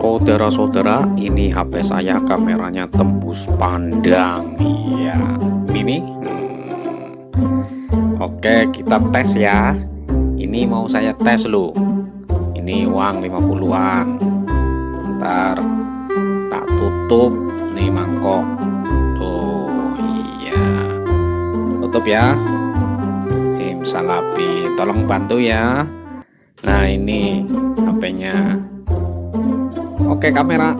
Saudara-saudara, ini HP saya kameranya tembus pandang. Iya, ini. Oke, kita tes ya. Ini mau saya tes loh. Ini uang 50-an. Ntar tak tutup nih mangkok. Tuh, iya. Tutup ya. Simsalabim, tolong bantu ya. Nah, ini HP-nya. Oke, kamera.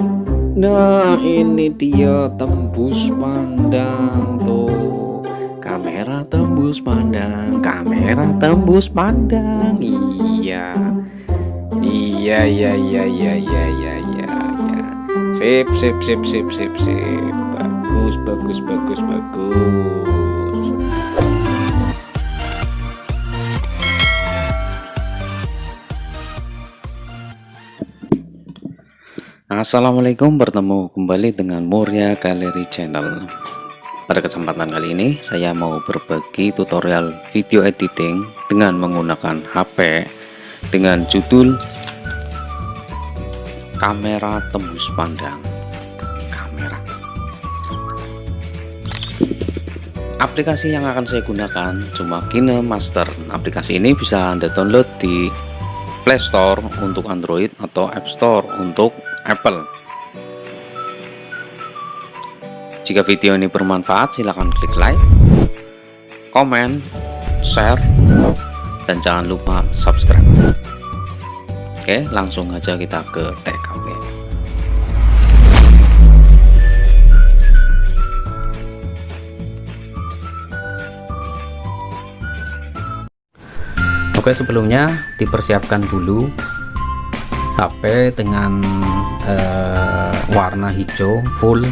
Nah, ini dia tembus pandang tuh. Kamera tembus pandang, kamera tembus pandang. Iya. Iya, iya, iya, iya, iya, iya, iya, iya. Sip, sip, sip, sip, sip, sip. Bagus, bagus, bagus, bagus. Assalamualaikum, bertemu kembali dengan Muria Galeri Channel. Pada kesempatan kali ini saya mau berbagi tutorial video editing dengan menggunakan HP dengan judul kamera tembus pandang. Kamera. Aplikasi yang akan saya gunakan cuma KineMaster. Aplikasi ini bisa Anda download di Play Store untuk Android atau App Store untuk Apple. Jika video ini bermanfaat, silahkan klik like, komen, share, dan jangan lupa subscribe. Oke, langsung aja kita ke TKP. Oke, sebelumnya dipersiapkan dulu HP dengan warna hijau full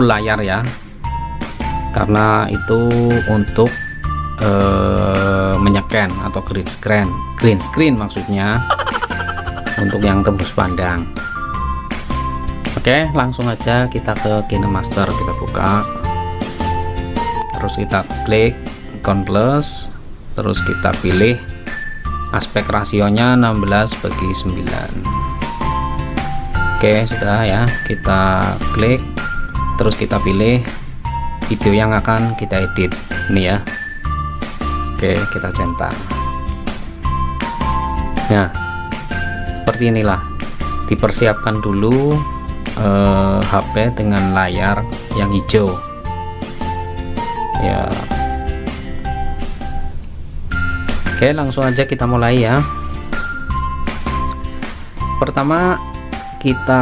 layar ya, karena itu untuk menyeken atau green screen maksudnya, untuk yang tembus pandang. Oke, langsung aja kita ke KineMaster, kita buka, terus kita klik icon plus, terus kita pilih aspek rasionya 16:9. Oke, sudah ya, kita klik, terus kita pilih video yang akan kita edit ini ya. Oke, kita centang. Nah, seperti inilah, dipersiapkan dulu HP dengan layar yang hijau ya. Oke, langsung aja kita mulai ya. Pertama kita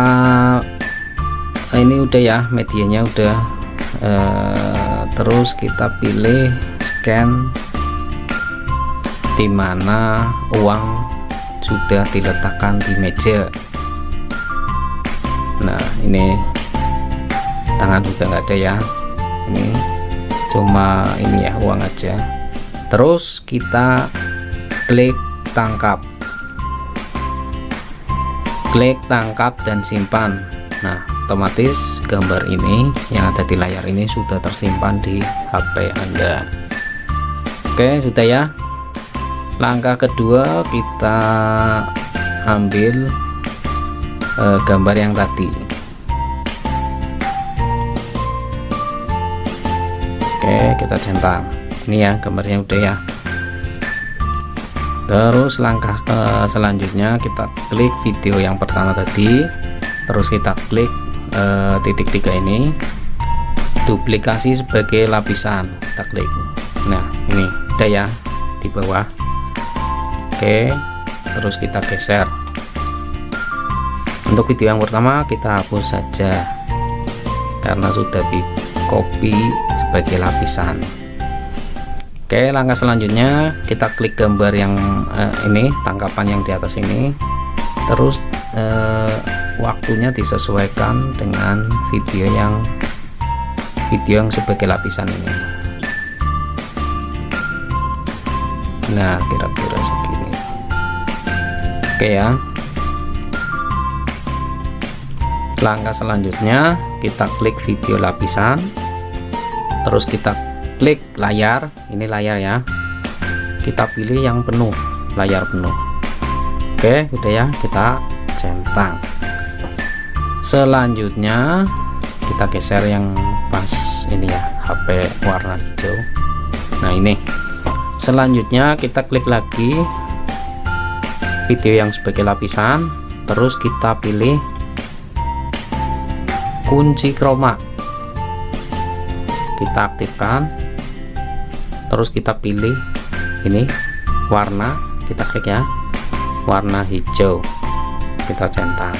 ini udah ya, medianya udah, terus kita pilih scan dimana uang sudah diletakkan di meja. Nah, ini tangan sudah nggak ada ya, ini cuma ini ya, uang aja. Terus kita klik tangkap, dan simpan. Nah, otomatis gambar ini yang ada di layar ini sudah tersimpan di HP Anda. Oke, sudah ya. Langkah kedua, kita ambil gambar yang tadi. Oke, kita centang. Ini ya gambarnya udah ya. Terus langkah selanjutnya kita klik video yang pertama tadi, terus kita klik titik 3 ini, duplikasi sebagai lapisan, kita klik. Nah, ini udah ya di bawah. Oke, terus kita geser. Untuk video yang pertama kita hapus saja karena sudah di copy sebagai lapisan. Oke, langkah selanjutnya kita klik gambar yang ini, tangkapan yang di atas ini, terus waktunya disesuaikan dengan video yang sebagai lapisan ini. Nah, kira-kira segini. Oke ya. Langkah selanjutnya kita klik video lapisan, terus kita klik layar, ini layar ya, kita pilih yang penuh, layar penuh. Oke, udah ya, kita centang. Selanjutnya kita geser yang pas ini ya, HP warna hijau. Nah ini selanjutnya kita klik lagi video yang sebagai lapisan, terus kita pilih kunci chroma, kita aktifkan, terus kita pilih ini warna, kita klik ya, warna hijau, kita centang.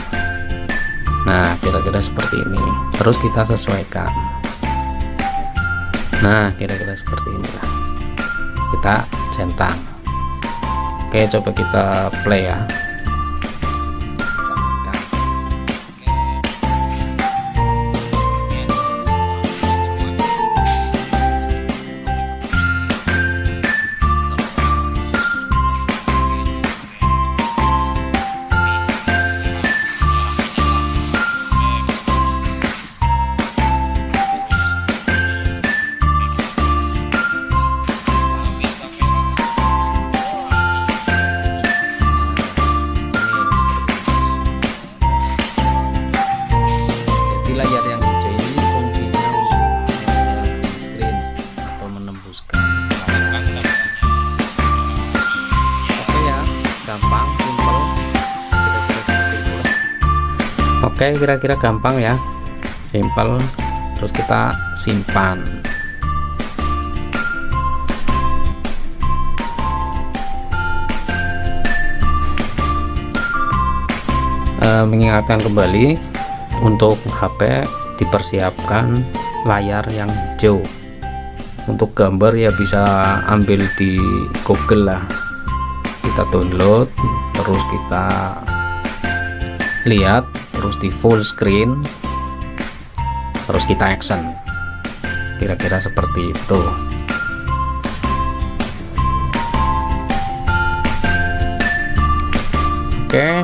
Nah kira-kira seperti ini, terus kita sesuaikan. Nah kira-kira seperti inilah, kita centang. Oke, coba kita play ya. Layar yang hijau ini fungsinya untuk green screen atau menembuskan. Oke ya, gampang, simple, kira-kira seperti itu. Oke, kira-kira gampang ya, simple. Terus kita simpan. Mengingatkan kembali, untuk HP dipersiapkan layar yang hijau. Untuk gambar ya bisa ambil di Google lah, kita download, terus kita lihat, terus di full screen, terus kita action. Kira-kira seperti itu. Oke,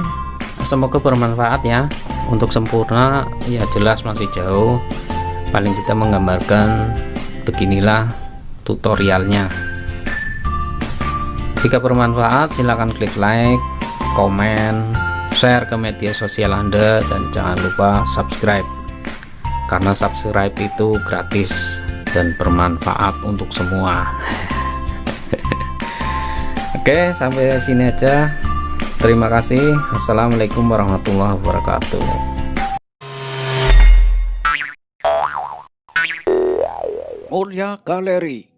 semoga bermanfaat ya. Untuk sempurna ya jelas masih jauh, paling kita menggambarkan beginilah tutorialnya. Jika bermanfaat silahkan klik like, komen, share ke media sosial Anda, dan jangan lupa subscribe, karena subscribe itu gratis dan bermanfaat untuk semua. Oke, sampai sini aja. Terima kasih. Assalamualaikum warahmatullahi wabarakatuh. Mulia Galeri.